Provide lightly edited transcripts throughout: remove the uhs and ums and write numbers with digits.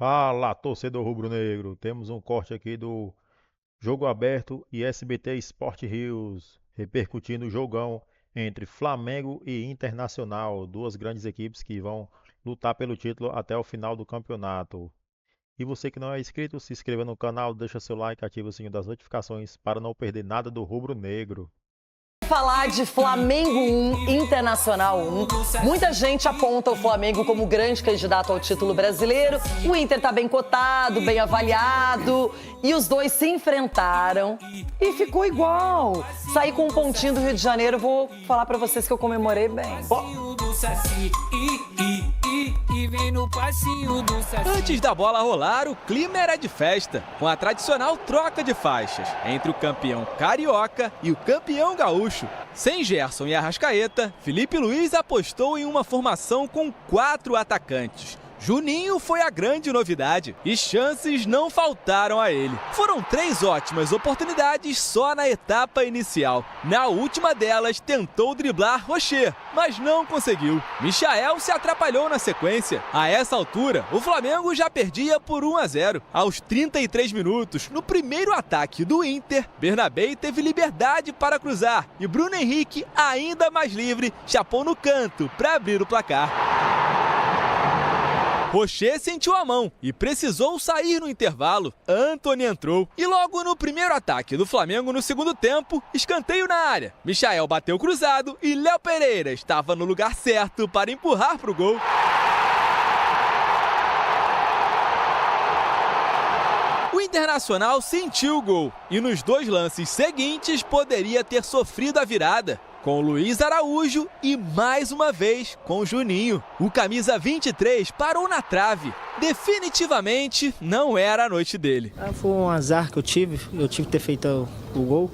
Fala, torcedor rubro-negro. Temos um corte aqui do Jogo Aberto e SBT Sport Rios, repercutindo o jogão entre Flamengo e Internacional, duas grandes equipes que vão lutar pelo título até o final do campeonato. E você que não é inscrito, se inscreva no canal, deixa seu like, ativa o sininho das notificações para não perder nada do rubro-negro. Falar de Flamengo 1, Internacional 1. Muita gente aponta o Flamengo como grande candidato ao título brasileiro. O Inter está bem cotado, bem avaliado. E os dois se enfrentaram e ficou igual. Saí com um pontinho do Rio de Janeiro, vou falar para vocês que eu comemorei bem. Antes da bola rolar, o clima era de festa, com a tradicional troca de faixas entre o campeão carioca e o campeão gaúcho. Sem Gerson e Arrascaeta, Felipe Luiz apostou em uma formação com 4 atacantes. Juninho foi a grande novidade e chances não faltaram a ele. Foram 3 ótimas oportunidades só na etapa inicial. Na última delas, tentou driblar Rocher, mas não conseguiu. Michael se atrapalhou na sequência. A essa altura, o Flamengo já perdia por 1-0. Aos 33 minutos, no primeiro ataque do Inter, Bernabei teve liberdade para cruzar e Bruno Henrique, ainda mais livre, chapou no canto para abrir o placar. Rocher sentiu a mão e precisou sair no intervalo. Antony entrou. E logo no primeiro ataque do Flamengo no segundo tempo, escanteio na área. Michael bateu cruzado e Léo Pereira estava no lugar certo para empurrar para o gol. O Internacional sentiu o gol e nos 2 lances seguintes poderia ter sofrido a virada. Com Luiz Araújo e, mais uma vez, com Juninho. O camisa 23 parou na trave. Definitivamente não era a noite dele. Foi um azar que eu tive que ter feito o gol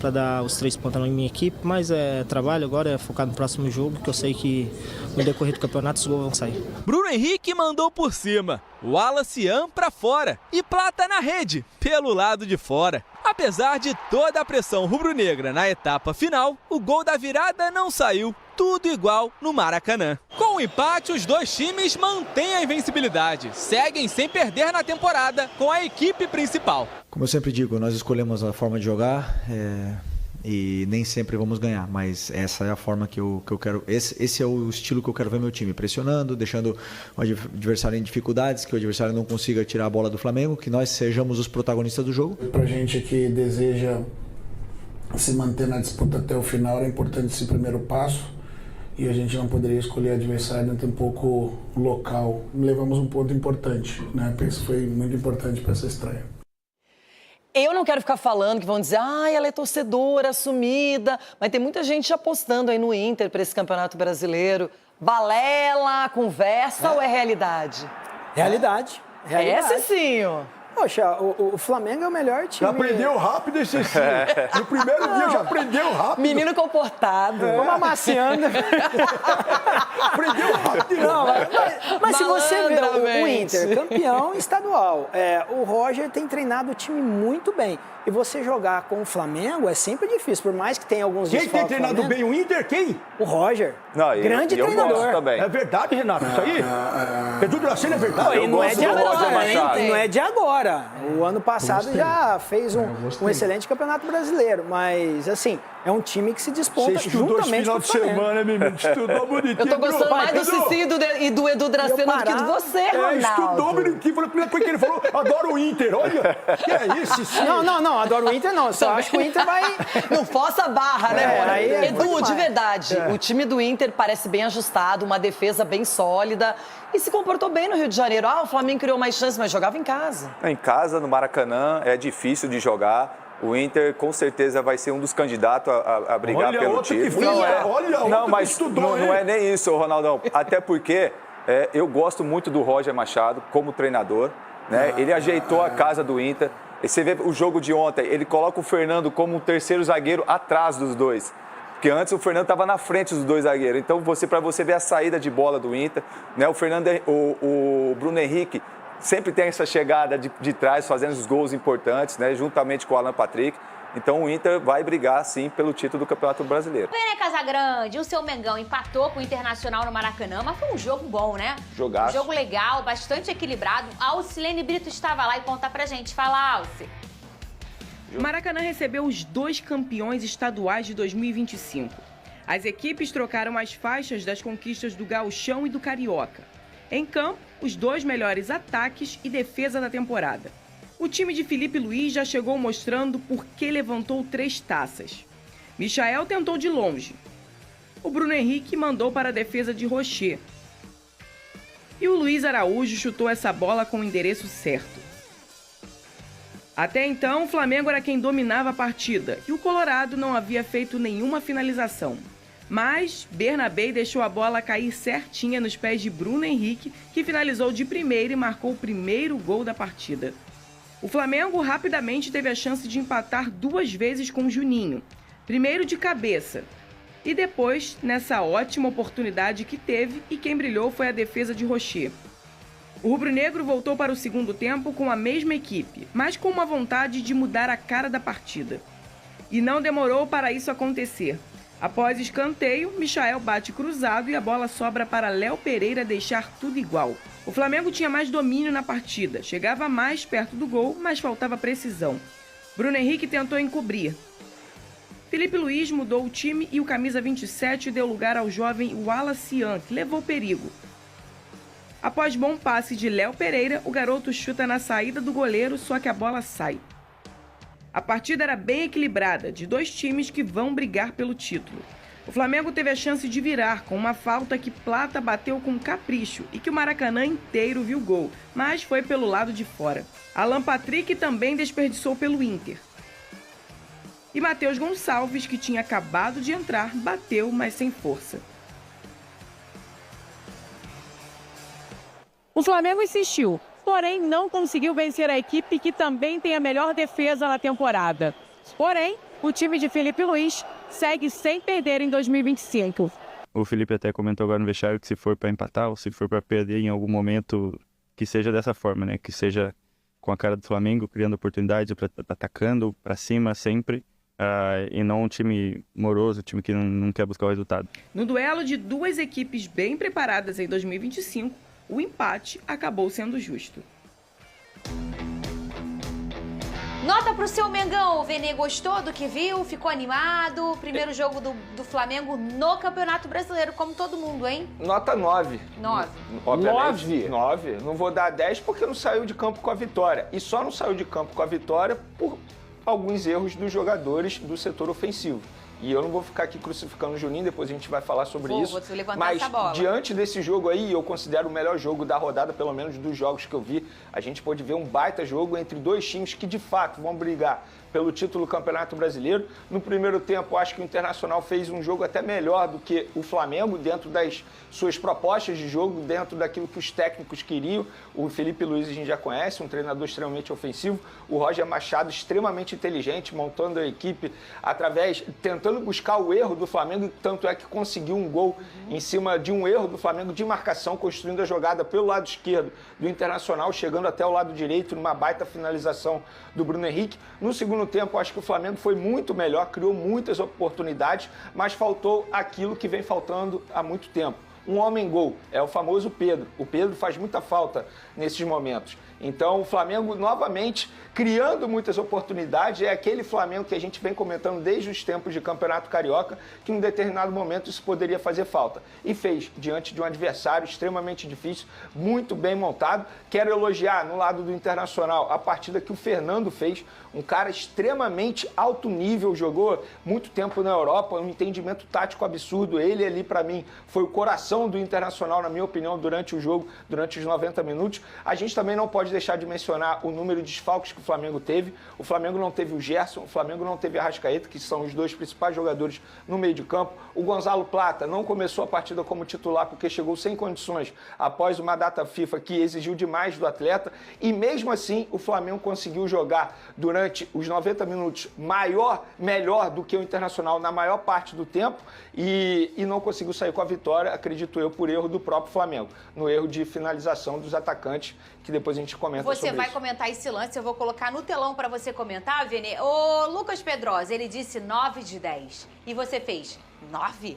para dar os 3 pontos na minha equipe, mas é trabalho agora, é focar no próximo jogo, que eu sei que no decorrer do campeonato os gols vão sair. Bruno Henrique mandou por cima, Wallace para fora e Plata na rede, pelo lado de fora. Apesar de toda a pressão rubro-negra na etapa final, o gol da virada não saiu. Tudo igual no Maracanã. Com o empate, os 2 times mantêm a invencibilidade. Seguem sem perder na temporada com a equipe principal. Como eu sempre digo, nós escolhemos a forma de jogar e nem sempre vamos ganhar, mas essa é a forma que eu quero. Esse é o estilo que eu quero ver meu time, pressionando, deixando o adversário em dificuldades, que o adversário não consiga tirar a bola do Flamengo, que nós sejamos os protagonistas do jogo. Pra gente que deseja se manter na disputa até o final, é importante esse primeiro passo. E a gente não poderia escolher adversário tão pouco local. Levamos um ponto importante, né? Penso que foi muito importante para essa estreia. Eu não quero ficar falando que vão dizer, ela é torcedora, assumida. Mas tem muita gente apostando aí no Inter para esse Campeonato Brasileiro. Balela, conversa ou é realidade? Realidade. É, Cicinho? Poxa, o Flamengo é o melhor time. Já aprendeu rápido esse sim. No primeiro dia já aprendeu rápido. Menino comportado. Vamos amaciando. Aprendeu rápido. Não, mas se você ver o Inter, campeão estadual, o Roger tem treinado o time muito bem. E você jogar com o Flamengo é sempre difícil, por mais que tenha alguns Quem tem treinado bem o Inter? Quem? O Roger. Não, grande treinador. Também. É verdade, Renato, isso aí? Edu Dracena é verdade? E não é de agora, hein? Não é de agora. O ano passado já fez um excelente campeonato brasileiro, mas assim, é um time que se desponta juntamente com o Flamengo. Esse final de semana, menino, estudou bonitinho. Eu tô gostando mais do Cicinho e do Edu Dracena do que de você, Ronaldo. Estudou bonitinho, foi a primeira coisa que ele falou, adoro o Inter, olha. Que é isso, sim. Não, adoro o Inter não, só acho que o Inter vai... Não força a barra, né, Edu, de verdade, É. o time do Inter parece bem ajustado, uma defesa bem sólida e se comportou bem no Rio de Janeiro. O Flamengo criou mais chances, mas jogava em casa. Em casa, no Maracanã, é difícil de jogar. O Inter, com certeza, vai ser um dos candidatos a brigar pelo título. Não, mas não é nem isso, Ronaldão. Até porque eu gosto muito do Roger Machado como treinador, né? Ele ajeitou a casa do Inter. E você vê o jogo de ontem, ele coloca o Fernando como um terceiro zagueiro atrás dos dois. Porque antes o Fernando estava na frente dos 2 zagueiros. Então, para você ver a saída de bola do Inter, né? O Bruno Henrique sempre tem essa chegada de trás, fazendo os gols importantes, né? Juntamente com o Alan Patrick. Então o Inter vai brigar, sim, pelo título do Campeonato Brasileiro. Vene Casagrande, o seu Mengão empatou com o Internacional no Maracanã, mas foi um jogo bom, né? Jogaço. Um jogo legal, bastante equilibrado. A Alcilene Brito estava lá e conta pra gente. Fala, Alci. O Maracanã recebeu os 2 campeões estaduais de 2025. As equipes trocaram as faixas das conquistas do Gauchão e do Carioca. Em campo, os 2 melhores ataques e defesa da temporada. O time de Filipe Luiz já chegou mostrando por que levantou 3 taças. Michael tentou de longe. O Bruno Henrique mandou para a defesa de Rocher. E o Luiz Araújo chutou essa bola com o endereço certo. Até então, o Flamengo era quem dominava a partida e o Colorado não havia feito nenhuma finalização. Mas Bernabé deixou a bola cair certinha nos pés de Bruno Henrique, que finalizou de primeira e marcou o primeiro gol da partida. O Flamengo rapidamente teve a chance de empatar 2 vezes com Juninho, primeiro de cabeça, e depois nessa ótima oportunidade que teve, e quem brilhou foi a defesa de Rocher. O rubro-negro voltou para o segundo tempo com a mesma equipe, mas com uma vontade de mudar a cara da partida. E não demorou para isso acontecer. Após escanteio, Michael bate cruzado e a bola sobra para Léo Pereira deixar tudo igual. O Flamengo tinha mais domínio na partida, chegava mais perto do gol, mas faltava precisão. Bruno Henrique tentou encobrir. Filipe Luiz mudou o time e o camisa 27 deu lugar ao jovem Wallace Ian, que levou perigo. Após bom passe de Léo Pereira, o garoto chuta na saída do goleiro, só que a bola sai. A partida era bem equilibrada, de 2 times que vão brigar pelo título. O Flamengo teve a chance de virar com uma falta que Plata bateu com capricho e que o Maracanã inteiro viu gol, mas foi pelo lado de fora. Alan Patrick também desperdiçou pelo Inter. E Matheus Gonçalves, que tinha acabado de entrar, bateu, mas sem força. O Flamengo insistiu, porém não conseguiu vencer a equipe que também tem a melhor defesa na temporada. Porém, o time de Filipe Luiz segue sem perder em 2025. O Felipe até comentou agora no vestiário que se for para empatar ou se for para perder em algum momento, que seja dessa forma, né? Que seja com a cara do Flamengo, criando oportunidades, atacando para cima sempre, e não um time moroso, um time que não quer buscar o resultado. No duelo de 2 equipes bem preparadas em 2025, o empate acabou sendo justo. Nota pro seu Mengão. O Vene gostou do que viu? Ficou animado? Primeiro jogo do Flamengo no Campeonato Brasileiro, como todo mundo, hein? Nota 9. 9. Obviamente, 9. Não vou dar 10 porque não saiu de campo com a vitória. E só não saiu de campo com a vitória por alguns erros dos jogadores do setor ofensivo. E eu não vou ficar aqui crucificando o Juninho, depois a gente vai falar sobre isso. Vou levantar mas essa bola. Diante desse jogo aí, eu considero o melhor jogo da rodada, pelo menos dos jogos que eu vi. A gente pôde ver um baita jogo entre 2 times que de fato vão brigar pelo título do Campeonato Brasileiro. No primeiro tempo, acho que o Internacional fez um jogo até melhor do que o Flamengo, dentro das suas propostas de jogo, dentro daquilo que os técnicos queriam. O Filipe Luiz a gente já conhece, um treinador extremamente ofensivo. O Roger Machado, extremamente inteligente, montando a equipe tentando buscar o erro do Flamengo, tanto é que conseguiu um gol em cima de um erro do Flamengo de marcação, construindo a jogada pelo lado esquerdo do Internacional, chegando até o lado direito, numa baita finalização do Bruno Henrique. No segundo tempo, acho que o Flamengo foi muito melhor, criou muitas oportunidades, mas faltou aquilo que vem faltando há muito tempo. Um homem-gol, é o famoso Pedro. O Pedro faz muita falta nesses momentos. Então, o Flamengo, novamente, criando muitas oportunidades, é aquele Flamengo que a gente vem comentando desde os tempos de Campeonato Carioca, que em um determinado momento isso poderia fazer falta. E fez, diante de um adversário extremamente difícil, muito bem montado. Quero elogiar, no lado do Internacional, a partida que o Fernando fez, um cara extremamente alto nível, jogou muito tempo na Europa, um entendimento tático absurdo. Ele ali, para mim, foi o coração do Internacional, na minha opinião, durante o jogo, durante os 90 minutos. A gente também não pode deixar de mencionar o número de desfalques que o Flamengo teve. O Flamengo não teve o Gerson, o Flamengo não teve a Arrascaeta, que são os 2 principais jogadores no meio de campo. O Gonzalo Plata não começou a partida como titular porque chegou sem condições após uma data FIFA que exigiu demais do atleta. E mesmo assim, o Flamengo conseguiu jogar durante os 90 minutos melhor do que o Internacional na maior parte do tempo e não conseguiu sair com a vitória. Acredito acredito eu, por erro do próprio Flamengo, no erro de finalização dos atacantes, que depois a gente comenta sobre isso. Você vai comentar esse lance, eu vou colocar no telão para você comentar, Vene. Ô, Lucas Pedrosa, ele disse 9 de 10. E você fez 9?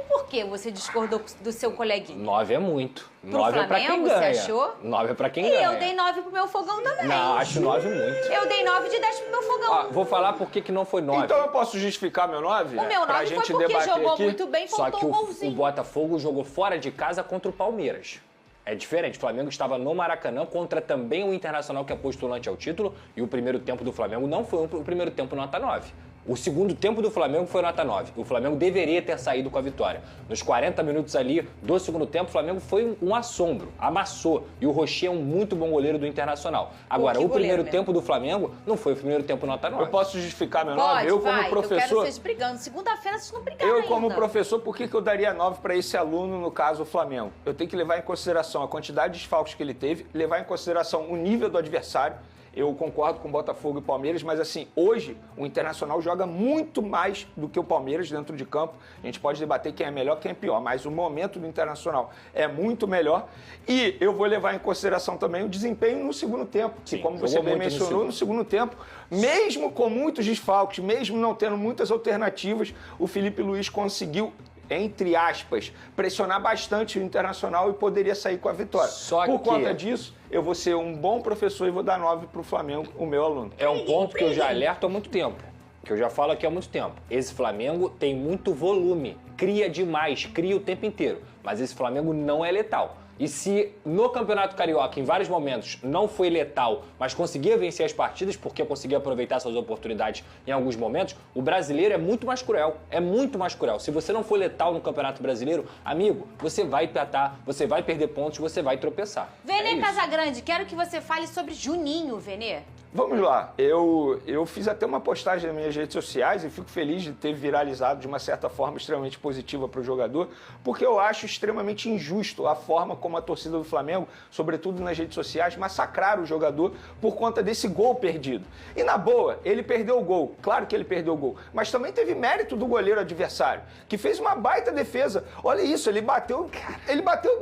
Por que você discordou do seu coleguinha? 9 é muito. Pro 9 é pra quem Flamengo, ganha. você achou? 9 é pra quem E ganha. eu dei 9 pro meu fogão também. Não, acho 9 muito. Eu dei 9 de 10 pro meu fogão. Ó, vou falar por que não foi 9. Então eu posso justificar meu 9? O meu 9 foi porque jogou muito bem, Só faltou que um o golzinho. Botafogo jogou fora de casa contra o Palmeiras. É diferente, o Flamengo estava no Maracanã contra também o Internacional, que é postulante ao título, e o primeiro tempo do Flamengo não foi o primeiro tempo nota 9. O segundo tempo do Flamengo foi nota 9. O Flamengo deveria ter saído com a vitória. Nos 40 minutos ali do segundo tempo, o Flamengo foi um assombro, amassou. E o Rocher é um muito bom goleiro do Internacional. Agora, o primeiro tempo do Flamengo não foi o primeiro tempo nota 9. Eu posso justificar meu 9? Pode, Eu como vai, professor... eu quero vocês brigando. Segunda-feira vocês não brigaram Eu, como ainda. professor, por que eu daria 9 para esse aluno, no caso o Flamengo? Eu tenho que levar em consideração a quantidade de desfalques que ele teve, levar em consideração o nível do adversário. Eu concordo com Botafogo e Palmeiras, mas assim, hoje o Internacional joga muito mais do que o Palmeiras dentro de campo. A gente pode debater quem é melhor, quem é pior, mas o momento do Internacional é muito melhor. E eu vou levar em consideração também o desempenho no segundo tempo, que como você bem mencionou, no segundo tempo, mesmo com muitos desfalques, mesmo não tendo muitas alternativas, o Felipe Luiz conseguiu, entre aspas, pressionar bastante o Internacional e poderia sair com a vitória. Por conta disso, eu vou ser um bom professor e vou dar 9 para o Flamengo, o meu aluno. É um ponto que eu já alerto há muito tempo, que eu já falo aqui há muito tempo. Esse Flamengo tem muito volume, cria demais, cria o tempo inteiro, mas esse Flamengo não é letal. E se no Campeonato Carioca, em vários momentos, não foi letal, mas conseguia vencer as partidas, porque conseguia aproveitar suas oportunidades em alguns momentos, o brasileiro é muito mais cruel. É muito mais cruel. Se você não for letal no Campeonato Brasileiro, amigo, você vai empatar, você vai perder pontos, você vai tropeçar. Venê Casagrande, quero que você fale sobre Juninho, Venê. Vamos lá, eu fiz até uma postagem nas minhas redes sociais e fico feliz de ter viralizado de uma certa forma extremamente positiva para o jogador, porque eu acho extremamente injusto a forma como a torcida do Flamengo, sobretudo nas redes sociais, massacraram o jogador por conta desse gol perdido. E na boa, ele perdeu o gol, claro que ele perdeu o gol, mas também teve mérito do goleiro adversário, que fez uma baita defesa. Olha isso, ele bateu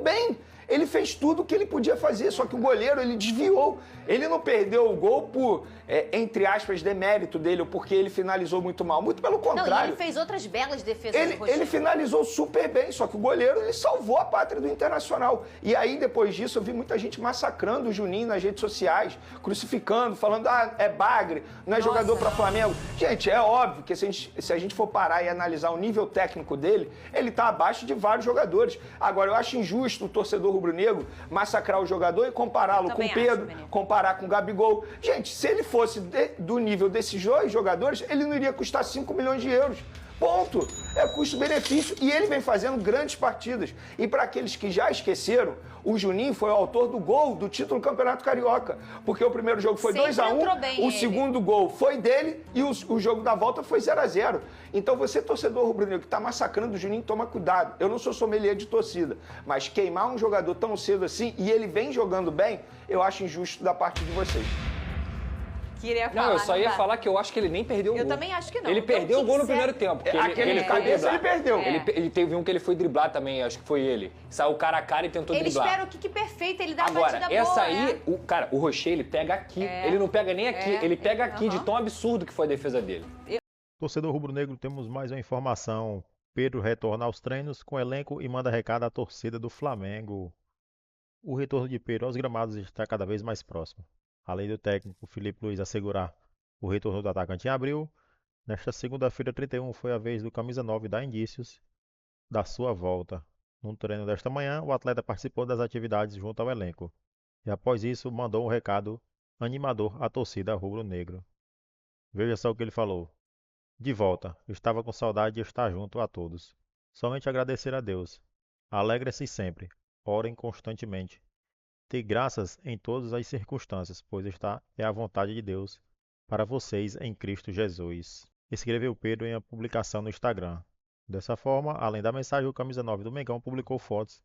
bem. Ele fez tudo o que ele podia fazer, só que o goleiro, ele desviou. Ele não perdeu o gol por, entre aspas, demérito dele, ou porque ele finalizou muito mal. Muito pelo contrário. Não, e ele fez outras belas defesas do Rocher. Ele finalizou super bem, só que o goleiro, ele salvou a pátria do Internacional. E aí, depois disso, eu vi muita gente massacrando o Juninho nas redes sociais, crucificando, falando, é bagre, não é jogador para Flamengo. Gente, é óbvio que se a gente for parar e analisar o nível técnico dele, ele tá abaixo de vários jogadores. Agora, eu acho injusto o torcedor rubro-negro massacrar o jogador e compará-lo com o Pedro, comparar com o Gabigol. Gente, se ele fosse do nível desses dois jogadores, ele não iria custar 5 milhões de euros. Ponto. É custo-benefício e ele vem fazendo grandes partidas. E para aqueles que já esqueceram, o Juninho foi o autor do gol do título do Campeonato Carioca. Porque o primeiro jogo foi 2-1, o segundo gol foi dele e o jogo da volta foi 0-0. Então você, torcedor rubro-negro, que está massacrando o Juninho, toma cuidado. Eu não sou sommelier de torcida, mas queimar um jogador tão cedo assim e ele vem jogando bem, eu acho injusto da parte de vocês. Não, eu só ia falar que eu acho que ele nem perdeu o gol. Eu também acho que não. Ele perdeu o gol no primeiro tempo. Aquele cabeça ele perdeu. Ele teve um que ele foi driblar também, acho que foi ele. Saiu cara a cara e tentou driblar. Ele espera o kick perfeito, ele dá a Agora, batida essa boa, aí, o Rocher, ele pega aqui. Ele não pega nem aqui, ele pega aqui, de tão absurdo que foi a defesa dele. Torcedor rubro-negro, temos mais uma informação. Pedro retorna aos treinos com elenco e manda recado à torcida do Flamengo. O retorno de Pedro aos gramados está cada vez mais próximo. Além do técnico Felipe Luiz assegurar o retorno do atacante em abril, nesta segunda-feira 31 foi a vez do camisa 9 dar indícios da sua volta. No treino desta manhã, o atleta participou das atividades junto ao elenco e após isso mandou um recado animador à torcida rubro-negro. Veja só o que ele falou. De volta, estava com saudade de estar junto a todos. Somente agradecer a Deus. Alegrem-se sempre, orem constantemente. Dê graças em todas as circunstâncias, pois esta é a vontade de Deus para vocês em Cristo Jesus. Escreveu Pedro em uma publicação no Instagram. Dessa forma, além da mensagem, o camisa 9 do Mengão publicou fotos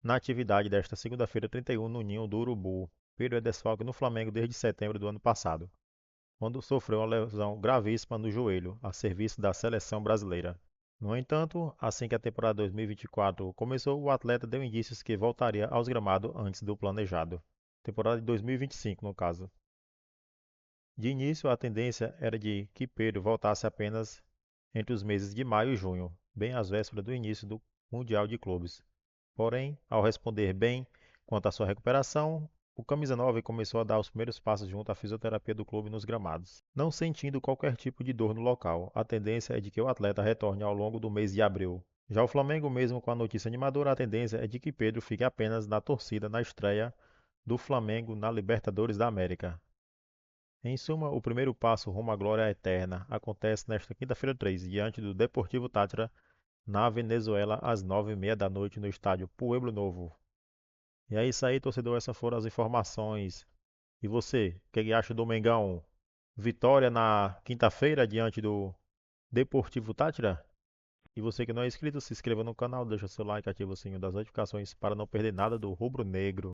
na atividade desta segunda-feira 31 no Ninho do Urubu. Pedro é desfalque no Flamengo desde setembro do ano passado, quando sofreu uma lesão gravíssima no joelho, a serviço da seleção brasileira. No entanto, assim que a temporada 2024 começou, o atleta deu indícios que voltaria aos gramados antes do planejado. Temporada de 2025, no caso. De início, a tendência era de que Pedro voltasse apenas entre os meses de maio e junho, bem às vésperas do início do Mundial de Clubes. Porém, ao responder bem quanto à sua recuperação, o camisa 9 começou a dar os primeiros passos junto à fisioterapia do clube nos gramados, não sentindo qualquer tipo de dor no local. A tendência é de que o atleta retorne ao longo do mês de abril. Já o Flamengo, mesmo com a notícia animadora, a tendência é de que Pedro fique apenas na torcida na estreia do Flamengo na Libertadores da América. Em suma, o primeiro passo rumo à glória eterna acontece nesta quinta-feira 3, diante do Deportivo Táchira, na Venezuela, às 9h30 da noite, no estádio Pueblo Novo. E é isso aí, torcedor, essas foram as informações. E você, o que acha do Mengão? Vitória na quinta-feira diante do Deportivo Táchira? E você que não é inscrito, se inscreva no canal, deixa seu like, ativa o sininho das notificações para não perder nada do rubro-negro.